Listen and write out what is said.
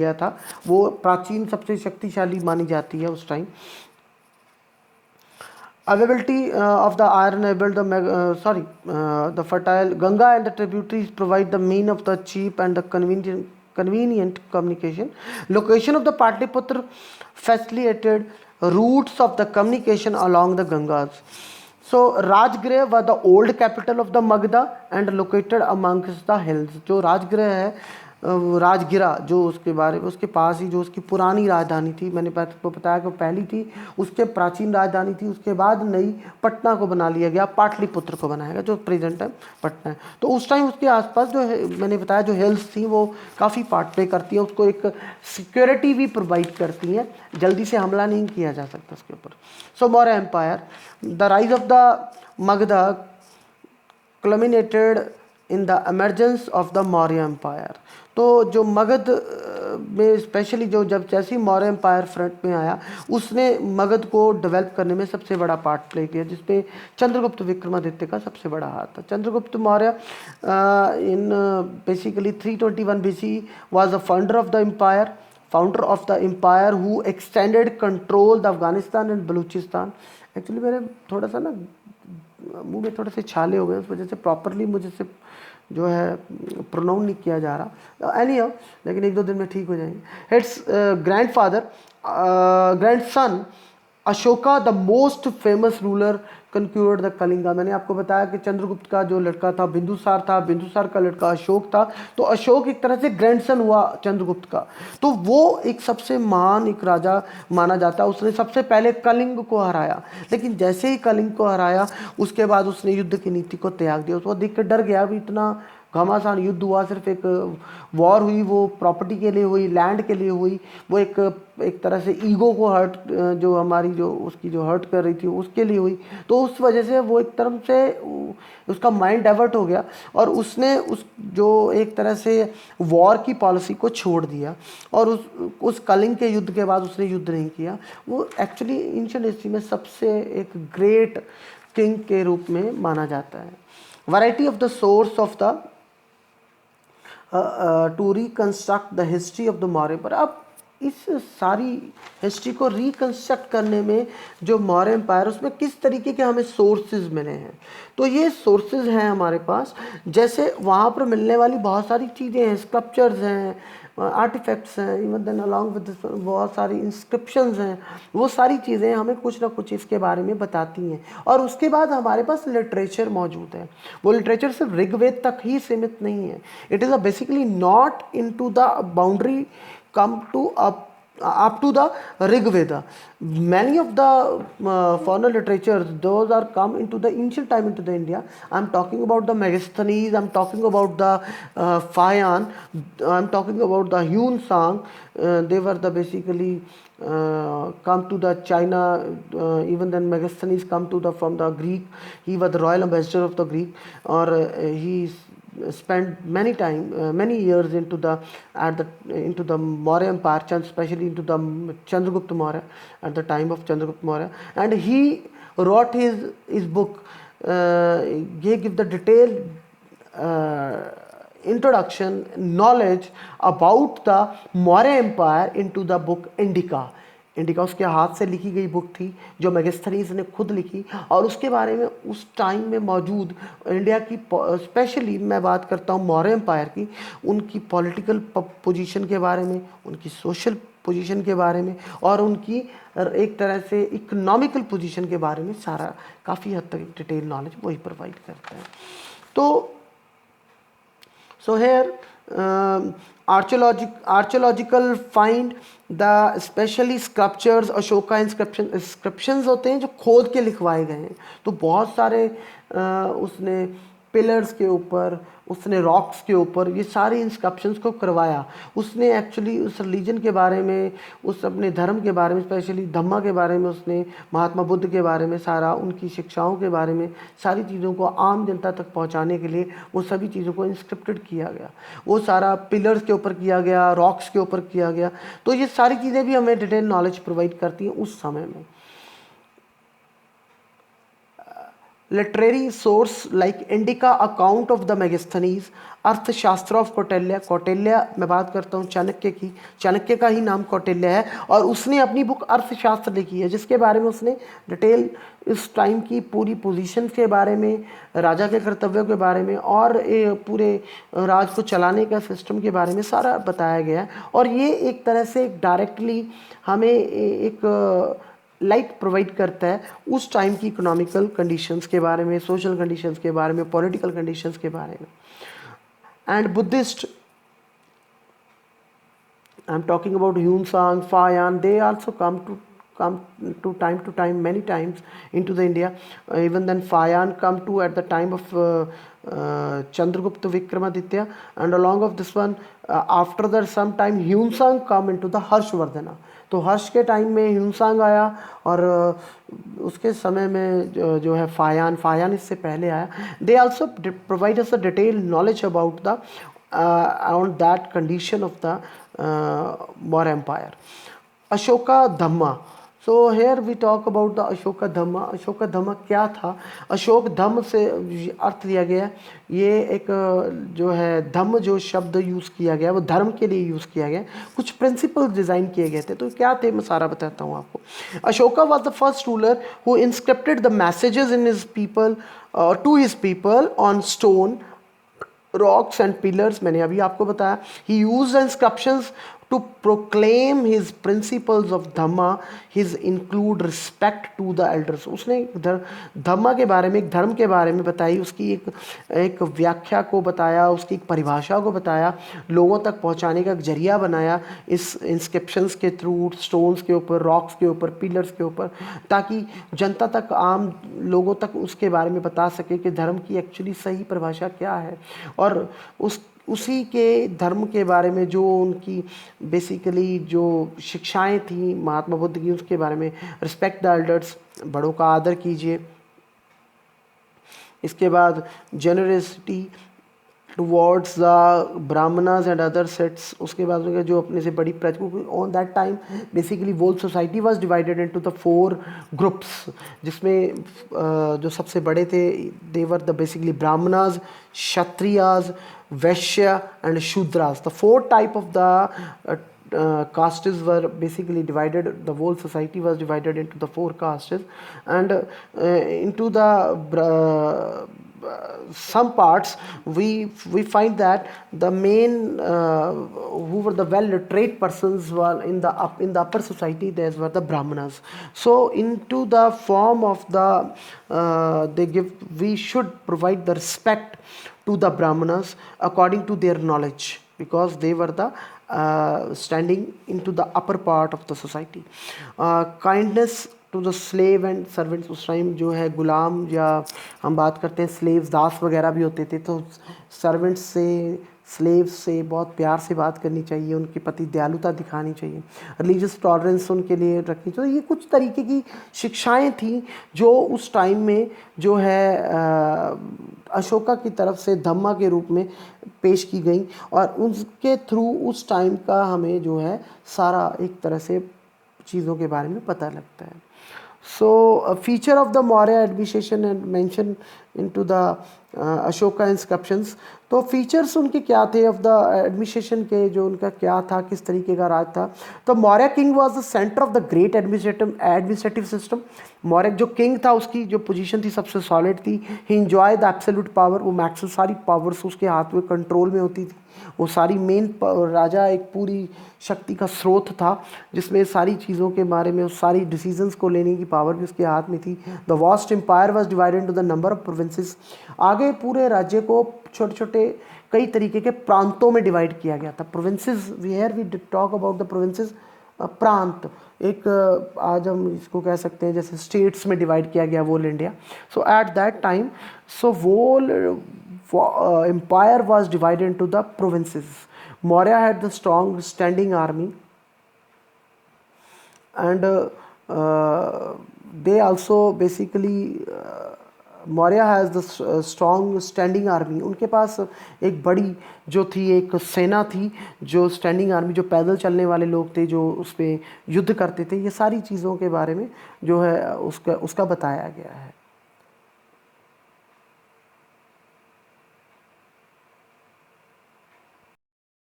गया था, वो प्राचीन सबसे शक्तिशाली मानी जाती है उस time. Availability of the iron able the fertile Ganga and the tributaries provide the mean of the cheap and the convenient communication. Location of the Patliputra facilitated routes of the communication along the Gangas. So Rajgriha was the old capital of the Magda and located amongst the hills. जो राजगृह है, राजगिरा जो उसके बारे में, उसके पास ही जो उसकी पुरानी राजधानी थी, मैंने आपको बताया कि पहली थी, उसके प्राचीन राजधानी थी, उसके बाद नई पटना को बना लिया गया, पाटलिपुत्र को बनाया गया जो प्रेजेंट टाइम पटना है। तो उस टाइम उसके आसपास जो है, मैंने बताया जो हिल्स थी वो काफ़ी पार्ट प्ले करती हैं, उसको एक सिक्योरिटी भी प्रोवाइड करती हैं, जल्दी से हमला नहीं किया जा सकता उसके ऊपर। So Maurya empire, the rise of the Magadha culminated in the emergence of the Maurya Empire। तो जो मगध में स्पेशली जो जब जैसे ही मौर्य एम्पायर फ्रंट में आया, उसने मगध को डेवलप करने में सबसे बड़ा पार्ट प्ले किया, जिसमें चंद्रगुप्त विक्रमादित्य का सबसे बड़ा हाथ था। Chandragupta Maurya in basically 321 BC was the founder of the empire who extended control the Afghanistan and Baluchistan। Actually मेरे थोड़ा सा ना मुंह में थोड़े से छाले हो गए, उस वजह से प्रॉपरली मुझे से जो है प्रोनाउंस नहीं किया जा रहा, एनी लेकिन 1-2 दिन में ठीक हो जाएंगे। Its grandson Ashoka the most famous ruler conquered the Kalinga. मैंने आपको बताया कि चंद्रगुप्त का जो लड़का था बिंदुसार था, बिंदुसार का लड़का अशोक था, तो अशोक एक तरह से ग्रैंडसन हुआ चंद्रगुप्त का, तो वो एक सबसे महान एक राजा माना जाता है। उसने सबसे पहले कलिंग को हराया, लेकिन जैसे ही कलिंग को हराया उसके बाद उसने युद्ध की नीति को त्याग दिया। उसको देख कर डर गया, अभी इतना घमासान युद्ध हुआ, सिर्फ एक वॉर हुई, वो प्रॉपर्टी के लिए हुई, लैंड के लिए हुई, वो एक तरह से ईगो को हर्ट, जो हमारी जो उसकी जो हर्ट कर रही थी उसके लिए हुई। तो उस वजह से वो एक तरफ से उसका माइंड डाइवर्ट हो गया और उसने उस जो एक तरह से वॉर की पॉलिसी को छोड़ दिया और उस कलिंग के युद्ध के बाद उसने युद्ध नहीं किया। वो एक्चुअली एंशिएंट हिस्ट्री में सबसे एक ग्रेट किंग के रूप में माना जाता है। Variety of the source of the two reconstruct the history of the Maurya. पर अब इस सारी हिस्ट्री को रिकंस्ट्रक्ट करने में जो मौर्य एम्पायर, उसमें किस तरीके के हमें सोर्सेज मिले हैं, तो ये सोर्सेज हैं हमारे पास। जैसे वहाँ पर मिलने वाली बहुत सारी चीज़ें हैं, स्कल्पचर्स हैं, आर्टिफैक्ट्स हैं, इवन देन अलॉन्ग विद बहुत सारी इंस्क्रिप्शंस हैं, वो सारी चीज़ें हमें कुछ ना कुछ इसके बारे में बताती हैं। और उसके बाद हमारे पास लिटरेचर मौजूद है। वो लिटरेचर सिर्फ ऋग्वेद तक ही सीमित नहीं है, it is a basically not into the boundary come to up to the Rig Veda. Many of the foreign literatures, those are come into the ancient time into the India. I'm talking about the Megasthenes, I'm talking about the Fayan, I'm talking about the Hyun Sang. They were the basically come to the China, even then Megasthenes come to the from the Greek. He was the royal ambassador of the Greek, or he spent many years into the Maurya Empire, especially into the Chandragupta Maurya, at the time of Chandragupta Maurya, and he wrote his book. He give the detailed introduction knowledge about the Maurya Empire into the book Indica। Indica उसके हाथ से लिखी गई book थी जो मेगास्थनीज ने खुद लिखी, और उसके बारे में उस टाइम में मौजूद इंडिया की, स्पेशली मैं बात करता हूँ मौर्य एम्पायर की, उनकी पॉलिटिकल पोजीशन के बारे में, उनकी सोशल पोजीशन के बारे में, और उनकी एक तरह से इकोनॉमिकल पोजीशन के बारे में सारा काफ़ी हद तक डिटेल नॉलेज वही प्रोवाइड करता है। तो so here archaeological find the especially sculptures Ashoka inscriptions होते हैं जो खोद के लिखवाए गए हैं। तो बहुत सारे उसने पिलर्स के ऊपर, उसने रॉक्स के ऊपर ये सारे इंस्क्रिप्शंस को करवाया। उसने एक्चुअली उस रिलीजन के बारे में, उस अपने धर्म के बारे में, स्पेशली धम्मा के बारे में, उसने महात्मा बुद्ध के बारे में, सारा उनकी शिक्षाओं के बारे में, सारी चीज़ों को आम जनता तक पहुंचाने के लिए वो सभी चीज़ों को इंस्क्रिप्टेड किया गया। वो सारा पिलर्स के ऊपर किया गया, रॉक्स के ऊपर किया गया। तो ये सारी चीज़ें भी हमें डिटेल नॉलेज प्रोवाइड करती हैं उस समय में। Literary source like indica account of the Megasthenes, अर्थशास्त्र ऑफ कौटिल्य। कौटिल्य मैं बात करता हूँ चाणक्य की, चाणक्य का ही नाम कौटिल्य है और उसने अपनी बुक अर्थशास्त्र लिखी है जिसके बारे में उसने डिटेल इस टाइम की पूरी पोजीशन के बारे में, राजा के कर्तव्यों के बारे में और पूरे राज को चलाने का सिस्टम के बारे में सारा बताया गया है। और ये एक तरह से डायरेक्टली हमें एक लाइट प्रोवाइड करता है उस टाइम की इकोनॉमिकल कंडीशंस के बारे में, सोशल कंडीशंस के बारे में, पॉलिटिकल कंडीशंस के बारे में। And Buddhist, I am talking about Hiuen Tsang, Faxian, they also come to time many times into the India. Even then Fayan come to at the time of Chandragupta Vikramaditya, and along of this one after that some time Hyun-sang come into the Harshvardhana. तो हर्ष के time में ह्यून-सांग आया और उसके समय में जो है फायान इससे पहले आया. They also provide us a detail knowledge about the on that condition of the Maurya Empire. Ashoka Dhamma. So here we talk about the Ashoka Dhamma. Ashoka Dhamma क्या था? अशोक धम्म से अर्थ दिया गया, ये एक जो है धम्म जो शब्द यूज़ किया गया वो धर्म के लिए यूज़ किया गया. कुछ प्रिंसिपल्स डिज़ाइन किए गए थे, तो क्या थे मैं सारा बताता हूँ आपको. Ashoka was the first ruler who inscripted the messages in his people to his people on stone, rocks and pillars. मैंने अभी आपको बताया. He used the inscriptions to proclaim his principles of dhamma. His include respect to the elders. उसने धम्मा के बारे में, एक धर्म के बारे में बताई, उसकी एक व्याख्या को बताया, उसकी एक परिभाषा को बताया, लोगों तक पहुंचाने का एक जरिया बनाया इस इंस्क्रिप्शंस के थ्रू, स्टोन्स के ऊपर, रॉक्स के ऊपर, पिलर्स के ऊपर, ताकि जनता तक, आम लोगों तक उसके बारे में बता सके कि धर्म की एक्चुअली सही परिभाषा क्या है. और उसी के धर्म के बारे में जो उनकी बेसिकली जो शिक्षाएं थी महात्मा बुद्ध की, उसके बारे में रिस्पेक्ट द एल्डर्स, बड़ों का आदर कीजिए. इसके बाद generosity towards the Brahmanas and other sects. उसके बाद उनके जो अपने से बड़ी प्रजा, on that time basically whole society was divided into the 4 groups, जिसमें जो सबसे बड़े थे they were the basically Brahmanas, Kshatriyas, Vaishya and Shudras. The 4 type of the castes were basically divided. The whole society was divided into the 4 castes, and into the some parts we find that the main who were the well literate persons were in the upper society, these were the brahmanas. So into the form of the we should provide the respect to the brahmanas according to their knowledge, because they were the standing into the upper part of the society. Kindness to the slave and servants. उस time जो है गुलाम, या हम बात करते हैं slaves, दास वगैरह भी होते थे, तो सर्वेंट्स से, स्लेव्स से बहुत प्यार से बात करनी चाहिए, उनके प्रति दयालुता दिखानी चाहिए, रिलीजियस टॉलरेंस उनके लिए रखनी चाहिए. ये कुछ तरीके की शिक्षाएं थी जो उस टाइम में जो है अशोका की तरफ से धम्मा के रूप में पेश की गई, और उनके थ्रू उस टाइम का हमें जो है सारा एक तरह से चीज़ों के बारे में पता लगता है. So a feature of the Maurya administration and mentioned into the Ashoka inscriptions. तो फीचर्स उनके क्या थे ऑफ द एडमिनिस्ट्रेशन के, जो उनका क्या था, किस तरीके का राज था. तो Maurya king was the centre of the great administrative system. Maurya जो किंग था उसकी जो पोजीशन थी सबसे सॉलिड थी. ही एंजॉय द एब्सोल्यूट पावर. वो मैक्सिमम सारी पावर्स उसके हाथ में कंट्रोल में होती थी. वो सारी मेन राजा एक पूरी शक्ति का स्रोत था जिसमें सारी चीज़ों के बारे में, सारी डिसीजंस को लेने की पावर भी उसके हाथ में थी. The vast empire was divided into the number of provinces. आगे पूरे राज्य को छोटे छोटे कई तरीके के प्रांतों में डिवाइड किया गया था. Provinces, we talk about the provinces, प्रांत. एक आज हम इसको कह सकते हैं जैसे स्टेट्स में डिवाइड किया गया whole India. So at that time, so whole empire was divided into the provinces. Maurya had the strong standing army, and they also basically Maurya has the strong standing army. उनके पास एक बड़ी जो थी एक सेना थी, जो स्टैंडिंग आर्मी, जो पैदल चलने वाले लोग थे, जो उस पर युद्ध करते थे. ये सारी चीज़ों के बारे में जो है उसका बताया गया है.